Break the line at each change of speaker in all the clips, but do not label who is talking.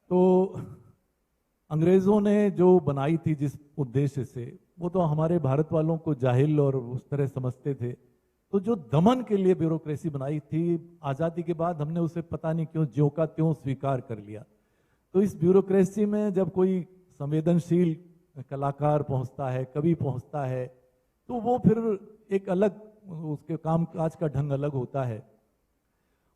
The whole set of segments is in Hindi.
तो अंग्रेजों ने जो बनाई थी जिस उद्देश्य से, वो तो हमारे भारत वालों को जाहिल और उस तरह समझते थे। तो जो दमन के लिए ब्यूरोक्रेसी बनाई थी, आजादी के बाद हमने उसे पता नहीं क्यों ज्यों का त्यों स्वीकार कर लिया। तो इस ब्यूरोक्रेसी में जब कोई संवेदनशील कलाकार पहुंचता है, कवि पहुंचता है, तो वो फिर एक अलग, उसके काम काज का ढंग अलग होता है।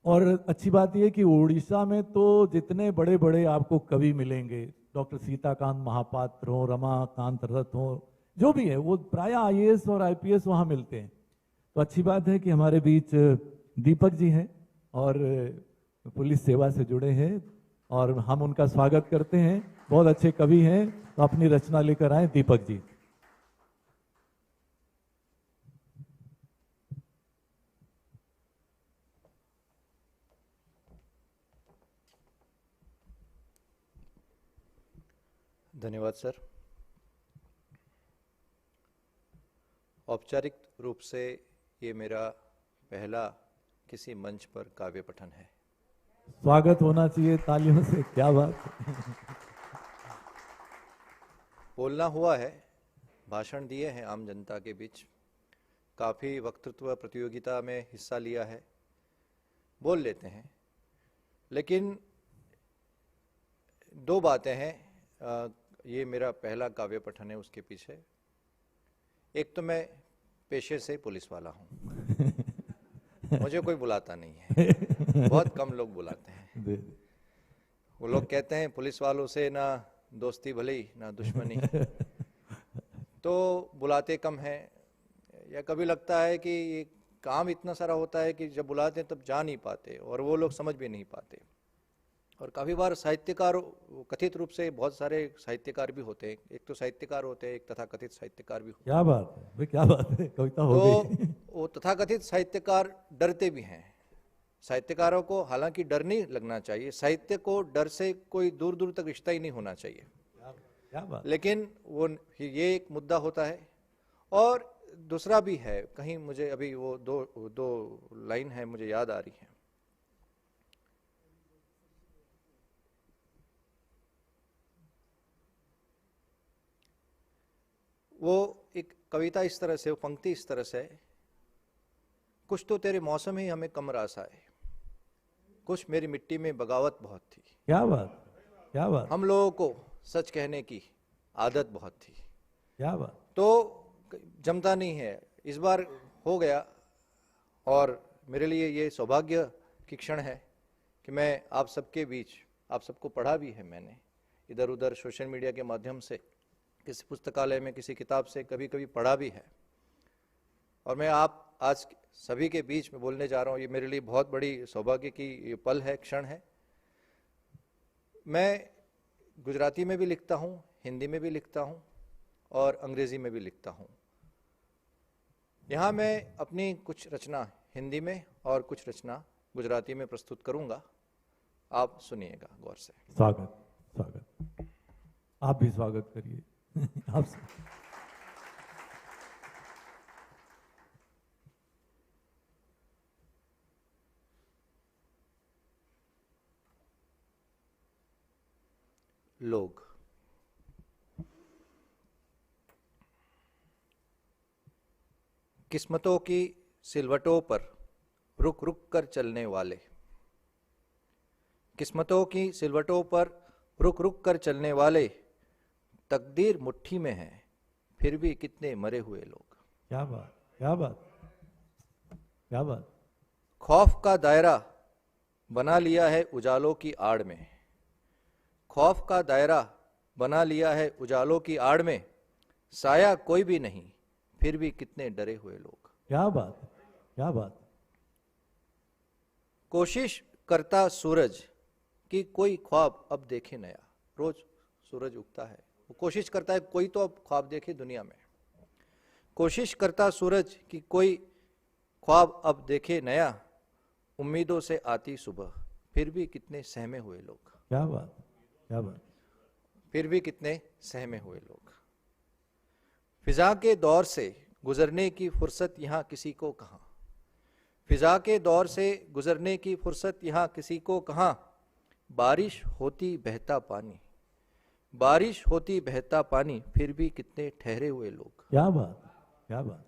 और अच्छी बात यह कि उड़ीसा में तो जितने बड़े बड़े आपको कवि मिलेंगे, डॉक्टर सीताकांत महापात्र हो, रमाकांत रथ हो, जो भी है, वो प्राय आईएएस और आईपीएस वहां मिलते हैं। तो अच्छी बात है कि हमारे बीच दीपक जी हैं और पुलिस सेवा से जुड़े हैं, और हम उनका स्वागत करते हैं। बहुत अच्छे कवि हैं, तो अपनी रचना लेकर आए दीपक जी।
धन्यवाद सर। औपचारिक रूप से ये मेरा पहला किसी मंच पर काव्य पठन है।
स्वागत होना चाहिए तालियों से, क्या बात।
बोलना हुआ है, भाषण दिए हैं आम जनता के बीच, काफ़ी वक्तृत्व प्रतियोगिता में हिस्सा लिया है, बोल लेते हैं। लेकिन दो बातें हैं, ये मेरा पहला काव्य पठन है उसके पीछे। एक तो मैं पेशे से पुलिस वाला हूँ, मुझे कोई बुलाता नहीं है, बहुत कम लोग बुलाते हैं। वो लोग कहते हैं पुलिस वालों से ना दोस्ती भली ना दुश्मनी, तो बुलाते कम हैं। या कभी लगता है कि ये काम इतना सारा होता है कि जब बुलाते हैं तब जा नहीं पाते और वो लोग समझ भी नहीं पाते। और काफ़ी बार साहित्यकार, कथित रूप से बहुत सारे साहित्यकार भी होते हैं, एक तो साहित्यकार होते हैं, एक तथाकथित साहित्यकार भी होते हैं।
क्या बात है भाई, क्या बात है, कविता हो
तो
गई।
वो तथाकथित साहित्यकार डरते भी हैं। साहित्यकारों को हालांकि डर नहीं लगना चाहिए, साहित्य को डर से कोई दूर दूर तक रिश्ता ही नहीं होना चाहिए,
क्या बात।
लेकिन वो ये एक मुद्दा होता है। और दूसरा भी है, कहीं मुझे अभी वो दो लाइन है मुझे याद आ रही है। वो एक कविता इस तरह से, वो पंक्ति इस तरह से, कुछ तो तेरे मौसम ही हमें कम रास आए, कुछ मेरी मिट्टी में बगावत बहुत थी।
क्या बात, क्या बात।
हम लोगों को सच कहने की आदत बहुत थी।
क्या बात।
तो जमता नहीं है, इस बार हो गया। और मेरे लिए ये सौभाग्य की क्षण है कि मैं आप सबके बीच, आप सबको पढ़ा भी है मैंने इधर उधर सोशल मीडिया के माध्यम से, किसी पुस्तकालय में किसी किताब से कभी कभी पढ़ा भी है। और मैं आप आज सभी के बीच में बोलने जा रहा हूँ, ये मेरे लिए बहुत बड़ी सौभाग्य की ये पल है, क्षण है। मैं गुजराती में भी लिखता हूँ, हिंदी में भी लिखता हूँ और अंग्रेजी में भी लिखता हूँ। यहाँ मैं अपनी कुछ रचना हिंदी में और कुछ रचना गुजराती में प्रस्तुत करूँगा, आप सुनिएगा गौर से।
स्वागत, स्वागत। आप भी स्वागत करिए। आप
लोग। किस्मतों की सिलवटों पर रुक रुक कर चलने वाले, किस्मतों की सिलवटों पर रुक रुक कर चलने वाले, तकदीर मुट्ठी में है फिर भी कितने मरे हुए लोग।
क्या बात, क्या बात, क्या बात।
खौफ का दायरा बना लिया है उजालों की आड़ में, खौफ का दायरा बना लिया है उजालों की आड़ में, साया कोई भी नहीं फिर भी कितने डरे हुए लोग।
क्या बात, क्या बात।
कोशिश करता सूरज कि कोई ख्वाब अब देखे नया, रोज सूरज उगता है, वो कोशिश करता है कोई तो अब ख्वाब देखे दुनिया में। कोशिश करता सूरज कि कोई ख्वाब अब देखे नया, उम्मीदों से आती सुबह फिर भी कितने सहमे हुए लोग।
क्या बात, क्या बात।
फिर भी कितने सहमे हुए लोग। फिजा के दौर से गुजरने की फुर्सत यहाँ किसी को कहाँ, फिजा के दौर से गुजरने की फुर्सत यहाँ किसी को कहाँ, बारिश होती बहता पानी, बारिश होती बहता पानी, फिर भी कितने ठहरे हुए लोग।
क्या बात, क्या बात।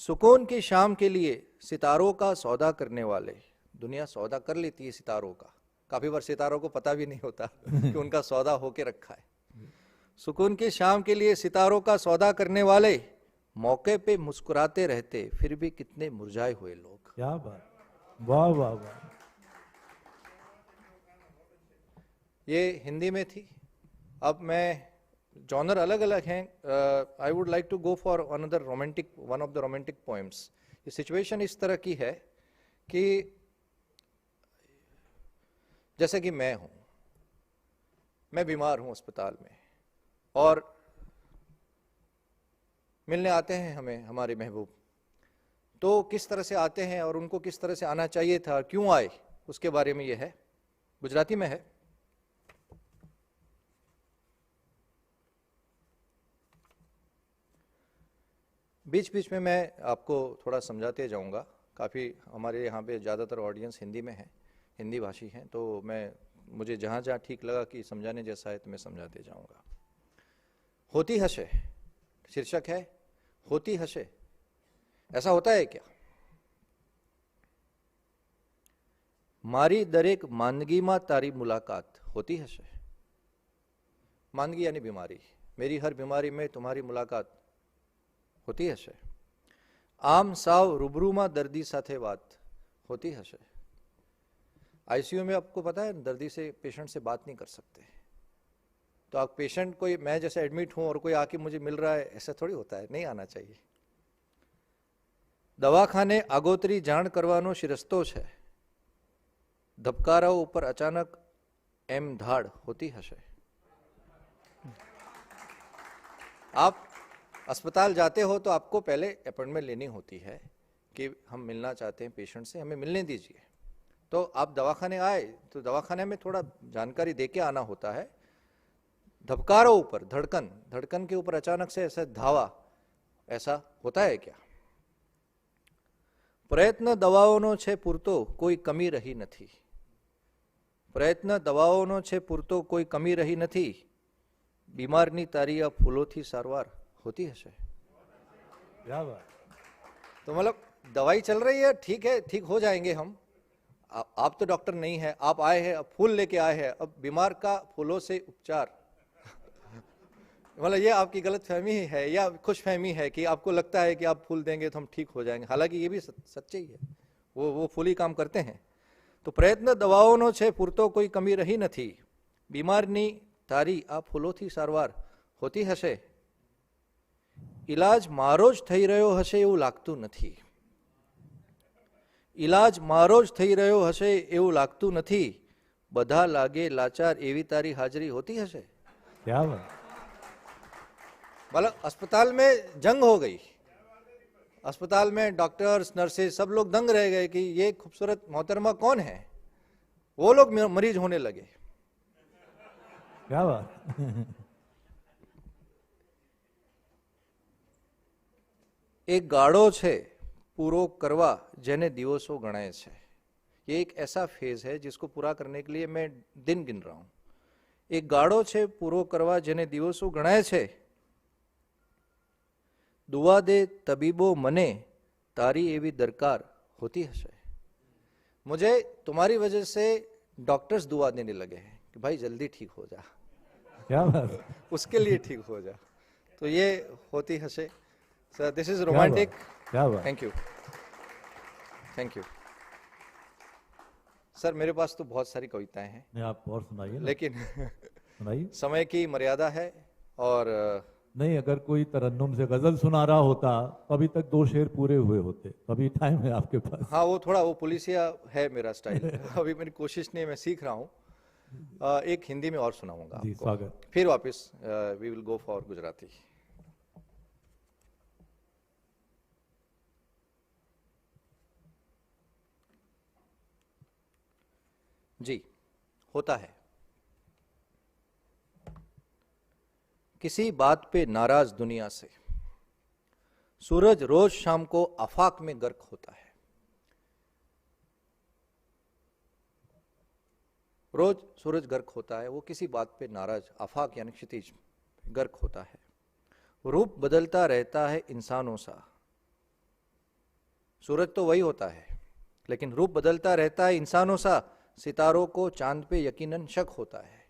सुकून की शाम के लिए सितारों का सौदा करने वाले, दुनिया सौदा कर लेती है सितारों का, काफी बार सितारों को पता भी नहीं होता कि उनका सौदा होके रखा है। सुकून की शाम के लिए सितारों का सौदा करने वाले, मौके पे मुस्कुराते रहते, फिर भी कितने मुरझाए हुए लोग।
क्या बात, वाह वाह वाह।
ये हिंदी में थी। अब मैं, जॉनर अलग अलग हैं, I would like to go for another romantic, one of the romantic poems. ये सिचुएशन इस तरह की है कि जैसे कि मैं बीमार हूं अस्पताल में, और मिलने आते हैं हमें हमारे महबूब। तो किस तरह से आते हैं और उनको किस तरह से आना चाहिए था, क्यों आए, उसके बारे में ये है। गुजराती में है। बीच बीच में मैं आपको थोड़ा समझाते जाऊंगा। काफ़ी हमारे यहाँ पे ज़्यादातर ऑडियंस हिंदी में है, हिंदी भाषी हैं, तो मुझे जहाँ जहाँ ठीक लगा कि समझाने जैसा है तो मैं समझाते जाऊंगा। होती हशे शीर्षक है, होती हशे। ऐसा होता है क्या? मारी दरेक માંદગી માં तारी मुलाकात होती हशे। માંદગી यानी बीमारी, मेरी हर बीमारी में तुम्हारी मुलाकात होती हशे। आम साव रूबरू में दर्दी साथे बात होती हशे। आईसीयू में आपको पता है दर्दी से, पेशेंट से बात नहीं कर सकते। तो आप पेशेंट, कोई मैं जैसे एडमिट हूं और कोई आके मुझे मिल रहा है, ऐसा थोड़ी होता है, नहीं आना चाहिए। दवाखाने आगोतरी जाण करवानो शिरस्तो छे, धबकाराओ ऊपर अचानक एम धाड़ होती हशे। आप अस्पताल जाते हो तो आपको पहले अपॉइंटमेंट लेनी होती है कि हम मिलना चाहते हैं पेशेंट से, हमें मिलने दीजिए। तो आप दवाखाने आए तो दवाखाने में थोड़ा जानकारी देके आना होता है। धबकारो ऊपर, धड़कन, धड़कन के ऊपर अचानक से ऐसा धावा, ऐसा होता है क्या? प्रयत्न दवाओनो छे पूरतो कोई कमी रही नथी। प्रयत्न दवाओनो छे पूरतो कोई कमी रही नथी। बीमारनी तारी आ फूलोथी सारवार होती हशे।
क्या बात।
तो मतलब दवाई चल रही है, ठीक है, ठीक हो जाएंगे हम। आप तो डॉक्टर नहीं है, आप आए हैं, अब फूल लेके आए हैं, अब बीमार का फूलों से उपचार। मतलब ये आपकी गलत फहमी है या खुश फहमी है कि आपको लगता है कि आप फूल देंगे तो हम ठीक हो जाएंगे, हालांकि ये भी सच्चे ही है, वो फूल ही काम करते हैं। तो प्रयत्न दवाओनो छे पूरतो कोई कमी रही नथी। बीमारनी तारी आ फूलोथी सारवार होती हशे। इलाज मारो ज थई रह्यो हशे एवुं लागतुं नथी। इलाज मारो ज थई रह्यो हशे एवुं लागतुं नथी। बधा लागे लाचार एवी तारी हाजरी होती हशे।
क्या बात।
मतलब अस्पताल में जंग हो गई, अस्पताल में डॉक्टर्स, नर्सेस सब लोग दंग रह गए कि ये खूबसूरत मोहतरमा कौन है। वो लोग मरीज होने लगे।
क्या बात।
एक गाड़ो छे पूरो करवा जेने दिवसों गणाय छे। ये एक ऐसा फेज है जिसको पूरा करने के लिए मैं दिन गिन रहा हूं। एक गाड़ो छे पूरो करवा जेने दिवसों गणाय छे। दुआ दे तबीबो मने तारी एवी दरकार होती हशे। मुझे तुम्हारी वजह से डॉक्टर्स दुआ देने लगे हैं कि भाई जल्दी ठीक हो जा।
क्या बात।
उसके लिए ठीक हो जा। तो ये होती हशे। सर दिस इज
क्या
रोमांटिक।
बात, क्या बात।
Thank you, thank you. Sir मेरे पास तो बहुत सारी कविताएं हैं,
नहीं आप और सुनाइए ना।
लेकिन
सुनाइए।
समय की मर्यादा है। और
नहीं, अगर कोई तरन्नुम से गजल सुना रहा होता तो अभी तक 2 शेर पूरे हुए होते, तो अभी टाइम है आपके पास।
हाँ, वो थोड़ा वो पुलिसिया है मेरा स्टाइल। अभी मेरी कोशिश नहीं है, मैं सीख रहा हूँ। एक हिंदी में और सुनाऊंगा
जी,
आपको,
स्वागत।
फिर वापस we will go for Gujarati. जी, होता है। किसी बात पे नाराज दुनिया से सूरज रोज शाम को आफाक में गर्क होता है। रोज सूरज गर्क होता है, वो किसी बात पे नाराज, आफाक यानी क्षितिज गर्क होता है। रूप बदलता रहता है इंसानों सा। सूरज तो वही होता है, लेकिन रूप बदलता रहता है इंसानों सा। सितारों को चांद पे यकीनन शक होता है।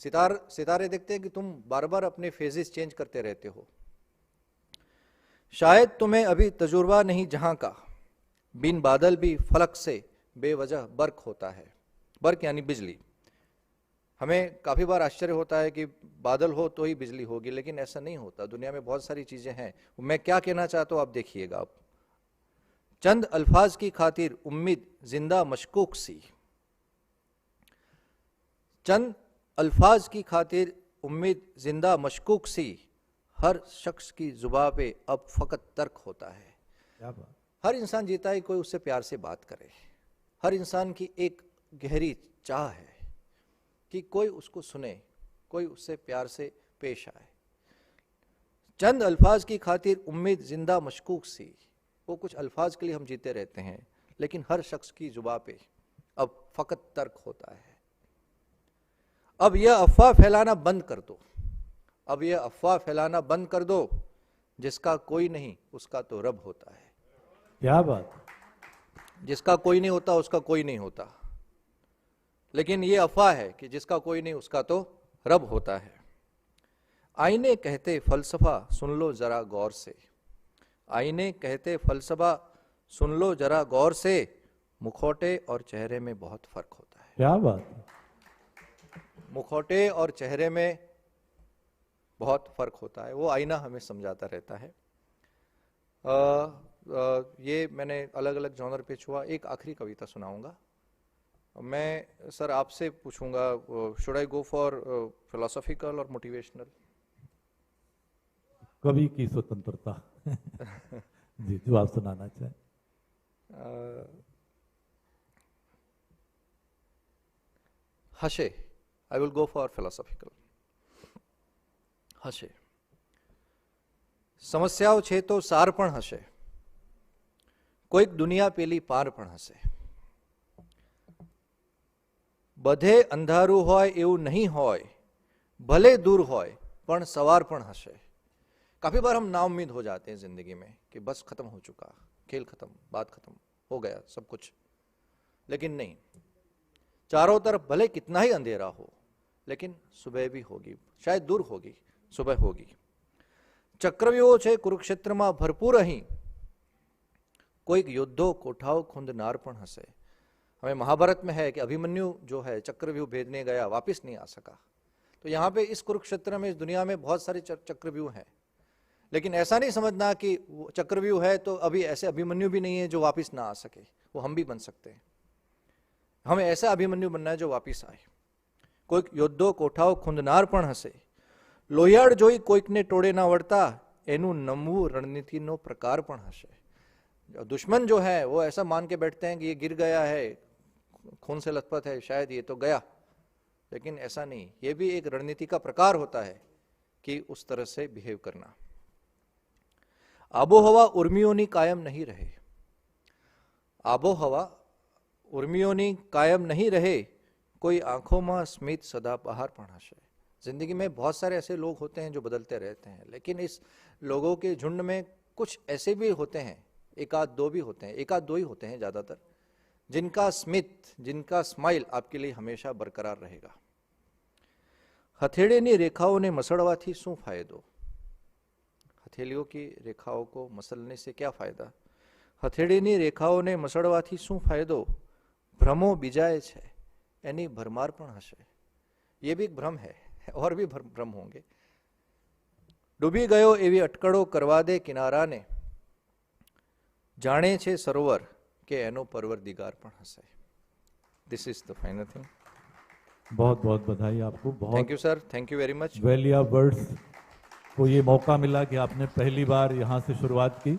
सितारे देखते हैं कि तुम बार बार अपने फेजेस चेंज करते रहते हो। शायद तुम्हें अभी तजुर्बा नहीं जहां का, बिन बादल भी फलक से बेवजह बर्क होता है। बर्क यानी बिजली। हमें काफी बार आश्चर्य होता है कि बादल हो तो ही बिजली होगी, लेकिन ऐसा नहीं होता। दुनिया में बहुत सारी चीजें हैं। मैं क्या कहना चाहता हूं आप देखिएगा। आप चंद अल्फाज की खातिर उम्मीद जिंदा मशकूक सी। चंद अल्फाज की खातिर उम्मीद जिंदा मशकूक सी। हर शख्स की जुबां पे अब फकत तर्क होता है।
क्या बात।
हर इंसान जीता है कोई उससे प्यार से बात करे। हर इंसान की एक गहरी चाह है कि कोई उसको सुने, कोई उससे प्यार से पेश आए। चंद अल्फाज की खातिर उम्मीद जिंदा मशकूक सी। वो कुछ अल्फाज के लिए हम जीते रहते हैं, लेकिन हर शख्स की जुबां पे अब फकत तर्क होता है। अब यह अफवाह फैलाना बंद कर दो। अब यह अफवाह फैलाना बंद कर दो। जिसका कोई नहीं उसका तो रब होता है।
क्या बात।
जिसका कोई नहीं होता उसका कोई नहीं होता, लेकिन यह अफवाह है कि जिसका कोई नहीं उसका तो रब होता है। आईने कहते फलसफा सुन लो जरा गौर से। आईने कहते फलसफा सुन लो जरा गौर से। मुखौटे और चेहरे में बहुत फर्क होता है।
क्या बात।
मुखौटे और चेहरे में बहुत फर्क होता है। वो आईना हमें समझाता रहता है। ये मैंने अलग अलग जॉनर पे छुआ। एक आखिरी कविता सुनाऊंगा। मैं सर आपसे पूछूंगा, should I go for philosophical और मोटिवेशनल?
कवि की स्वतंत्रता। जी, जो आप सुनाना चाहें।
हशे, I will go for philosophical. हशे। સમસ્યાઓ છે તો સાર પણ હશે, કોઈક દુનિયા પેલી પાર પણ હશે. બધે અંધારું હોય એવું नहीं હોય, भले दूर હોય પણ सवार पण हसे. काफी बार हम नाउम्मीद हो जाते हैं जिंदगी में कि बस खत्म हो चुका, खेल खत्म, बात खत्म, हो गया सब कुछ. लेकिन नहीं, चारों तरफ भले कितना ही अंधेरा हो, लेकिन सुबह भी होगी, शायद दूर होगी, सुबह होगी. चक्रव्यूहो छे कुरुक्षेत्रमा भरपूर अहीं, कोईक योद्धो कोठाओ खूंदनार पण हसे. हमें महाभारत में है कि अभिमन्यु जो है चक्रव्यूह भेदने गया, वापस नहीं आ सका. तो यहाँ पे इस कुरुक्षेत्र में, इस दुनिया में बहुत सारे चक्रव्यूह हैं. लेकिन ऐसा नहीं समझना कि चक्रव्यूह है तो अभी ऐसे अभिमन्यु भी नहीं है जो वापस ना आ सके. वो हम भी बन सकते हैं. हमें ऐसा अभिमन्यु बनना है जो वापस आए. कोईक योद्धो कोठाओ खूंदनार पण हसे, लोहियाड़ जोई कोईक ने टोड़े ना वड़ता, एनु नमवू रणनीति नो प्रकार पण हसे. दुश्मन जो है वो ऐसा मान के बैठते हैं कि ये गिर गया है, खून से लथपथ है, शायद ये तो गया. लेकिन ऐसा नहीं, ये भी एक रणनीति का प्रकार होता है कि उस तरह से बिहेव करना. आबोहवा उर्मियोनी कायम नहीं रहे. आबोहवा उर्मियोनी कायम नहीं रहे, कोई आंखों में स्मित सदा बहार पण हसे. जिंदगी में बहुत सारे ऐसे लोग होते हैं जो बदलते रहते हैं, लेकिन इस लोगों के झुंड में कुछ ऐसे भी होते हैं, एक आध दो भी होते हैं, एक आध दो ही होते हैं ज्यादातर, जिनका स्मित, जिनका स्माइल आपके लिए हमेशा बरकरार रहेगा. हथेळीनी रेखाओं ने मसळवाथी શું फायदो. हथेलियों की रेखाओं को मसलने से क्या फायदा. हथेळीनी रेखाओं ने मसळवाथी શું फायदो, भ्रमो बीजाए छे एनी भरमार पण हसे. ये भी एक भ्रम है, और भी भ्रम होंगे. डूबी गयो एवी अटकड़ो करवा दे किनारा ने, जाने छे सरोवर के एनो परवरदिगार पण हसे. This is the final thing.
बहुत बहुत बधाई आपको. बहुत
thank you sir, thank you very much.
वेलिया वर्ड्स को ये मौका मिला कि आपने पहली बार यहाँ से शुरुआत की,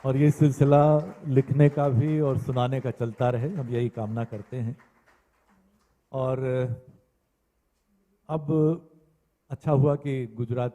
और ये सिलसिला लिखने का भी और सुनाने का चलता रहे, हम यही कामना करते हैं. और अब अच्छा हुआ कि गुजरात